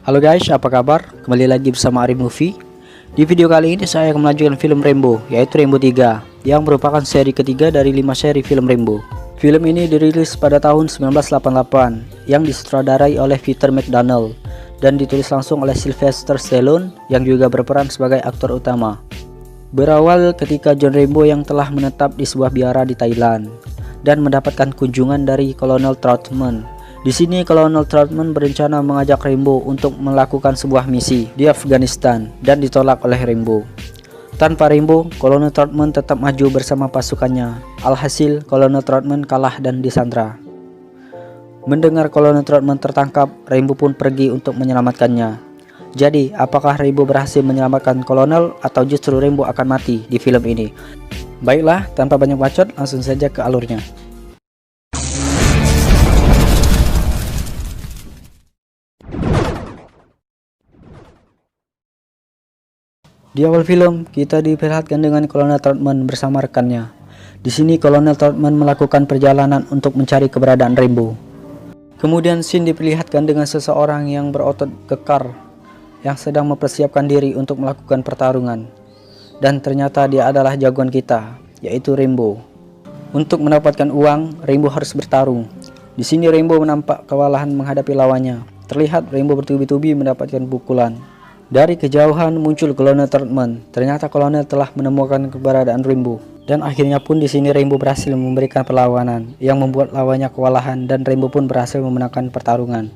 Halo guys, apa kabar? Kembali lagi bersama Ari Movie. Di video kali ini saya akan melanjutkan film Rambo, yaitu Rambo 3, yang merupakan seri ketiga dari 5 seri film Rambo. Film ini dirilis pada tahun 1988, yang disutradarai oleh Peter McDonald dan ditulis langsung oleh Sylvester Stallone yang juga berperan sebagai aktor utama. Berawal ketika John Rambo yang telah menetap di sebuah biara di Thailand dan mendapatkan kunjungan dari Kolonel Troutman. Di sini Kolonel Troutman berencana mengajak Rambo untuk melakukan sebuah misi di Afghanistan dan ditolak oleh Rambo. Tanpa Rambo, Kolonel Troutman tetap maju bersama pasukannya. Alhasil, Kolonel Troutman kalah dan disandra. Mendengar Kolonel Troutman tertangkap, Rambo pun pergi untuk menyelamatkannya. Jadi, apakah Rambo berhasil menyelamatkan Kolonel atau justru Rambo akan mati di film ini? Baiklah, tanpa banyak bacot, langsung saja ke alurnya. Di awal film, kita diperlihatkan dengan Kolonel Troutman bersama rekannya. Di sini Kolonel Troutman melakukan perjalanan untuk mencari keberadaan Rambo. Kemudian scene diperlihatkan dengan seseorang yang berotot kekar yang sedang mempersiapkan diri untuk melakukan pertarungan. Dan ternyata dia adalah jagoan kita, yaitu Rambo. Untuk mendapatkan uang, Rambo harus bertarung. Di sini Rambo menampak kewalahan menghadapi lawannya. Terlihat Rambo bertubi-tubi mendapatkan pukulan. Dari kejauhan muncul Kolonel Troutman. Ternyata Kolonel telah menemukan keberadaan Rambo. Dan akhirnya pun di sini Rambo berhasil memberikan perlawanan yang membuat lawannya kewalahan dan Rambo pun berhasil memenangkan pertarungan.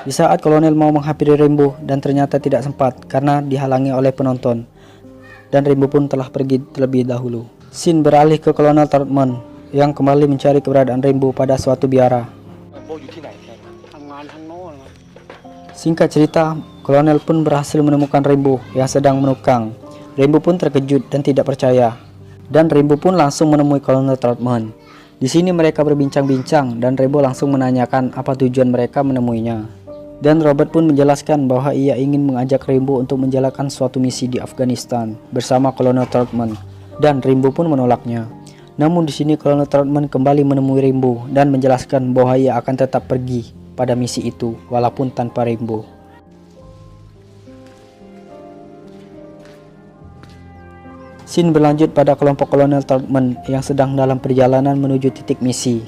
Di saat Kolonel mau menghampiri Rambo dan ternyata tidak sempat karena dihalangi oleh penonton. Dan Rambo pun telah pergi terlebih dahulu. Scene beralih ke Kolonel Troutman yang kembali mencari keberadaan Rambo pada suatu biara. Singkat cerita, Kolonel pun berhasil menemukan Rambo yang sedang menukang. Rambo pun terkejut dan tidak percaya. Dan Rambo pun langsung menemui Kolonel Troutman. Di sini mereka berbincang-bincang dan Rambo langsung menanyakan apa tujuan mereka menemuinya. Dan Robert pun menjelaskan bahwa ia ingin mengajak Rambo untuk menjalankan suatu misi di Afghanistan bersama Kolonel Troutman. Dan Rambo pun menolaknya. Namun di sini Kolonel Troutman kembali menemui Rambo dan menjelaskan bahwa ia akan tetap pergi pada misi itu walaupun tanpa Rambo. Scene berlanjut pada kelompok Kolonel Troutman yang sedang dalam perjalanan menuju titik misi.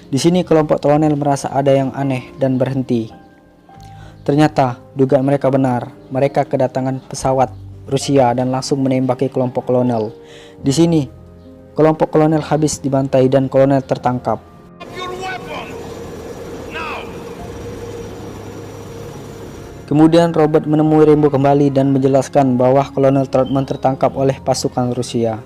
Di sini kelompok Kolonel merasa ada yang aneh dan berhenti. Ternyata dugaan mereka benar. Mereka kedatangan pesawat Rusia dan langsung menembaki kelompok Kolonel. Di sini kelompok Kolonel habis dibantai dan Kolonel tertangkap. Kemudian Robert menemui Rambo kembali dan menjelaskan bahwa Kolonel Troutman tertangkap oleh pasukan Rusia.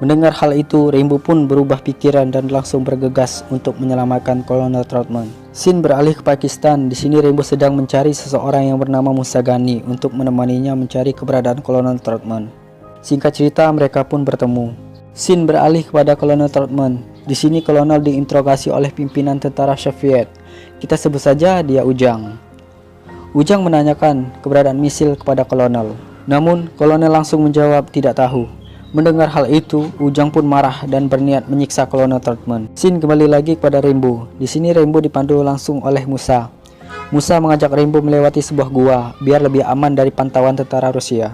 Mendengar hal itu, Rambo pun berubah pikiran dan langsung bergegas untuk menyelamatkan Kolonel Troutman. Scene beralih ke Pakistan. Di sini Rambo sedang mencari seseorang yang bernama Musa Ghani untuk menemaninya mencari keberadaan Kolonel Troutman. Singkat cerita, mereka pun bertemu. Scene beralih kepada Kolonel Troutman. Di sini Kolonel diinterogasi oleh pimpinan tentara Soviet. Kita sebut saja dia Ujang. Ujang menanyakan keberadaan misil kepada Kolonel. Namun Kolonel langsung menjawab tidak tahu. Mendengar hal itu, Ujang pun marah dan berniat menyiksa Kolonel Troutman. Scene kembali lagi kepada Rambo. Di sini Rambo dipandu langsung oleh Musa. Musa mengajak Rambo melewati sebuah gua biar lebih aman dari pantauan tentara Rusia.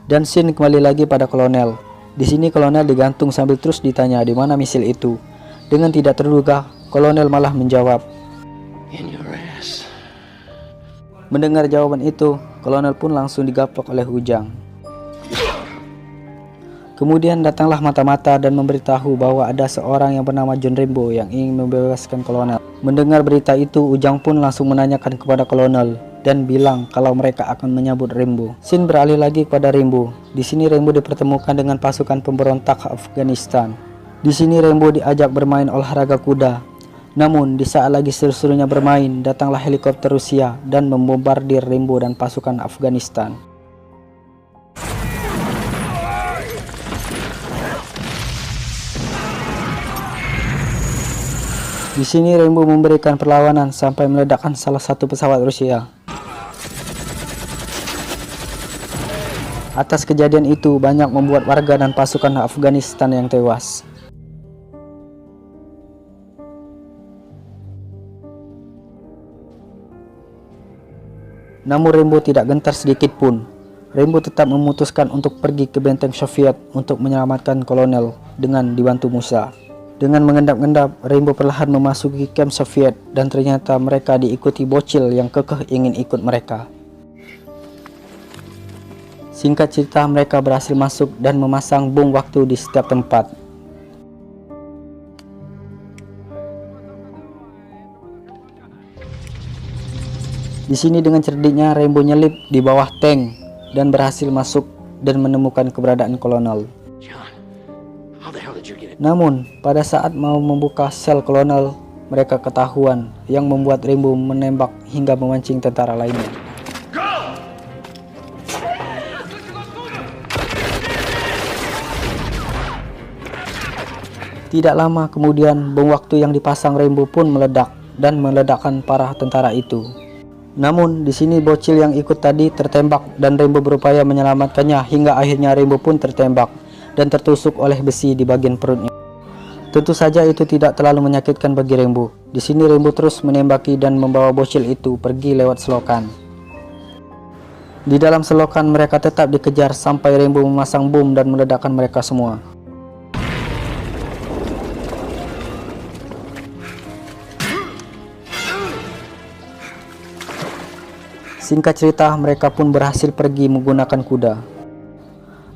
Dan scene kembali lagi pada Kolonel. Di sini Kolonel digantung sambil terus ditanya di mana misil itu. Dengan tidak terduga, Kolonel malah menjawab, "In your ass." Mendengar jawaban itu, Kolonel pun langsung digaplok oleh Ujang. Kemudian datanglah mata-mata dan memberitahu bahwa ada seorang yang bernama John Rambo yang ingin membebaskan Kolonel. Mendengar berita itu, Ujang pun langsung menanyakan kepada Kolonel dan bilang kalau mereka akan menyambut Rambo. Scene beralih lagi kepada Rambo. Di sini Rambo dipertemukan dengan pasukan pemberontak Afghanistan. Di sini Rambo diajak bermain olahraga kuda. Namun di saat lagi seru-serunya bermain, datanglah helikopter Rusia dan membombardir Rambo dan pasukan Afghanistan. Di sini Rambo memberikan perlawanan sampai meledakkan salah satu pesawat Rusia. Atas kejadian itu banyak membuat warga dan pasukan Afghanistan yang tewas. Namun Rainbow tidak gentar sedikit pun. Rainbow tetap memutuskan untuk pergi ke benteng Soviet untuk menyelamatkan kolonel dengan dibantu Musa. Dengan mengendap-endap, Rainbow perlahan memasuki kamp Soviet dan ternyata mereka diikuti bocil yang kekeh ingin ikut mereka. Singkat cerita, mereka berhasil masuk dan memasang bom waktu di setiap tempat. Di sini dengan cerdiknya Rainbow nyelip di bawah tank dan berhasil masuk dan menemukan keberadaan kolonel. Namun, pada saat mau membuka sel kolonel, mereka ketahuan yang membuat Rainbow menembak hingga memancing tentara lainnya. Tidak lama kemudian, bom waktu yang dipasang Rainbow pun meledak dan meledakkan para tentara itu. Namun, di sini bocil yang ikut tadi tertembak dan Rainbow berupaya menyelamatkannya hingga akhirnya Rainbow pun tertembak dan tertusuk oleh besi di bagian perutnya. Tentu saja itu tidak terlalu menyakitkan bagi Rainbow. Di sini Rainbow terus menembaki dan membawa bocil itu pergi lewat selokan. Di dalam selokan mereka tetap dikejar sampai Rainbow memasang bom dan meledakkan mereka semua. Singkat cerita, mereka pun berhasil pergi menggunakan kuda.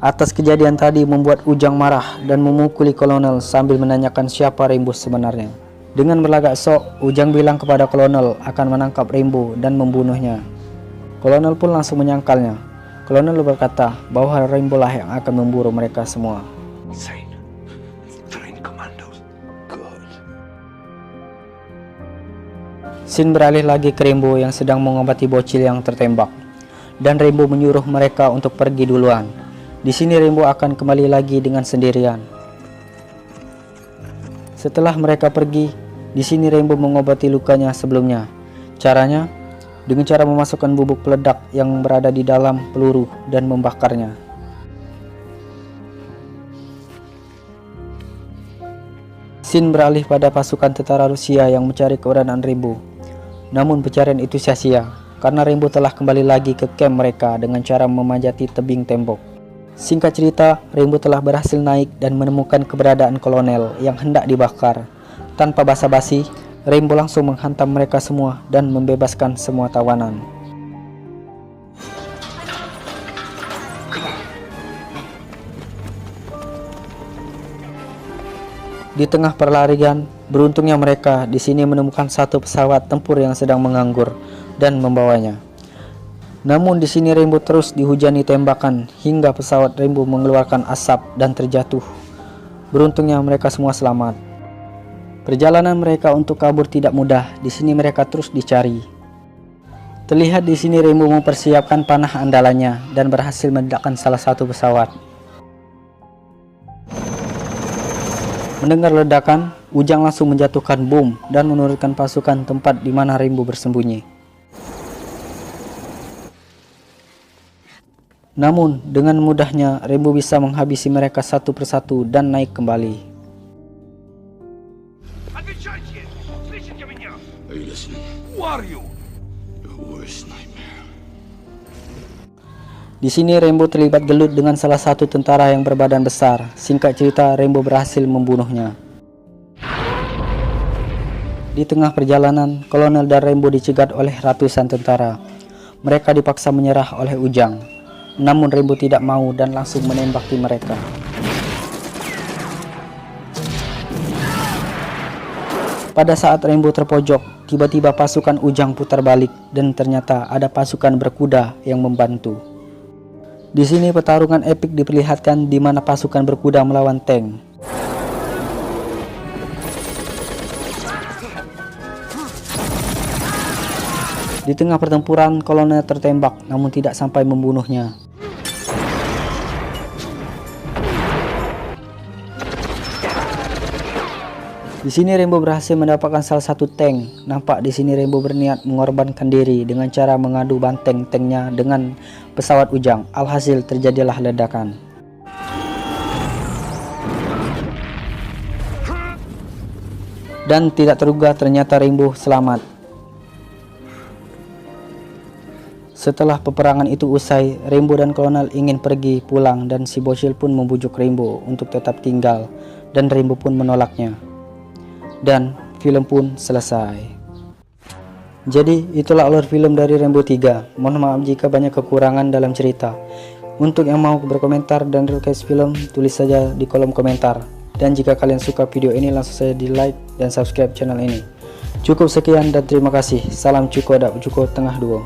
Atas kejadian tadi membuat Ujang marah dan memukuli kolonel sambil menanyakan siapa Rainbow sebenarnya. Dengan berlagak sok, Ujang bilang kepada kolonel akan menangkap Rainbow dan membunuhnya. Kolonel pun langsung menyangkalnya. Kolonel berkata bahwa Rainbow lah yang akan memburu mereka semua. Scene beralih lagi ke Rainbow yang sedang mengobati bocil yang tertembak, dan Rainbow menyuruh mereka untuk pergi duluan. Di sini Rainbow akan kembali lagi dengan sendirian. Setelah mereka pergi, di sini Rainbow mengobati lukanya sebelumnya. Caranya dengan cara memasukkan bubuk peledak yang berada di dalam peluru dan membakarnya. Scene beralih pada pasukan tentara Rusia yang mencari keberadaan Rainbow. Namun pencarian itu sia-sia karena Rainbow telah kembali lagi ke camp mereka dengan cara memanjati tebing tembok. Singkat cerita, Rainbow telah berhasil naik dan menemukan keberadaan kolonel yang hendak dibakar. Tanpa basa-basi, Rainbow langsung menghantam mereka semua dan membebaskan semua tawanan. Di tengah perlarian, beruntungnya mereka di sini menemukan satu pesawat tempur yang sedang menganggur dan membawanya. Namun di sini Rainbow terus dihujani tembakan hingga pesawat Rainbow mengeluarkan asap dan terjatuh. Beruntungnya mereka semua selamat. Perjalanan mereka untuk kabur tidak mudah. Di sini mereka terus dicari. Terlihat di sini Rainbow mempersiapkan panah andalannya dan berhasil meledakkan salah satu pesawat. Mendengar ledakan, Ujang langsung menjatuhkan bom dan menurunkan pasukan tempat di mana Rainbow bersembunyi. Namun, dengan mudahnya Rainbow bisa menghabisi mereka satu persatu dan naik kembali. Di sini Rainbow terlibat gelut dengan salah satu tentara yang berbadan besar. Singkat cerita, Rainbow berhasil membunuhnya. Di tengah perjalanan, kolonel dan Rainbow dicegat oleh ratusan tentara. Mereka dipaksa menyerah oleh Ujang. Namun Rainbow tidak mau dan langsung menembaki mereka. Pada saat Rainbow terpojok, tiba-tiba pasukan Ujang putar balik dan ternyata ada pasukan berkuda yang membantu. Di sini pertarungan epik diperlihatkan di mana pasukan berkuda melawan tank. Di tengah pertempuran, kolonel tertembak namun tidak sampai membunuhnya. Di sini Rainbow berhasil mendapatkan salah satu tank. Nampak di sini Rainbow berniat mengorbankan diri dengan cara mengadu banteng tanknya dengan pesawat Ujang. Alhasil terjadilah ledakan. Dan tidak terduga ternyata Rainbow selamat. Setelah peperangan itu usai, Rainbow dan kolonel ingin pergi pulang dan si bocil pun membujuk Rainbow untuk tetap tinggal dan Rainbow pun menolaknya. Dan film pun selesai. Jadi itulah alur film dari Rainbow 3. Mohon maaf jika banyak kekurangan dalam cerita. Untuk yang mau berkomentar dan request film, tulis saja di kolom komentar. Dan jika kalian suka video ini, langsung saja di like dan subscribe channel ini. Cukup sekian dan terima kasih. Salam Cuko Dak Cuko Tengah Duo.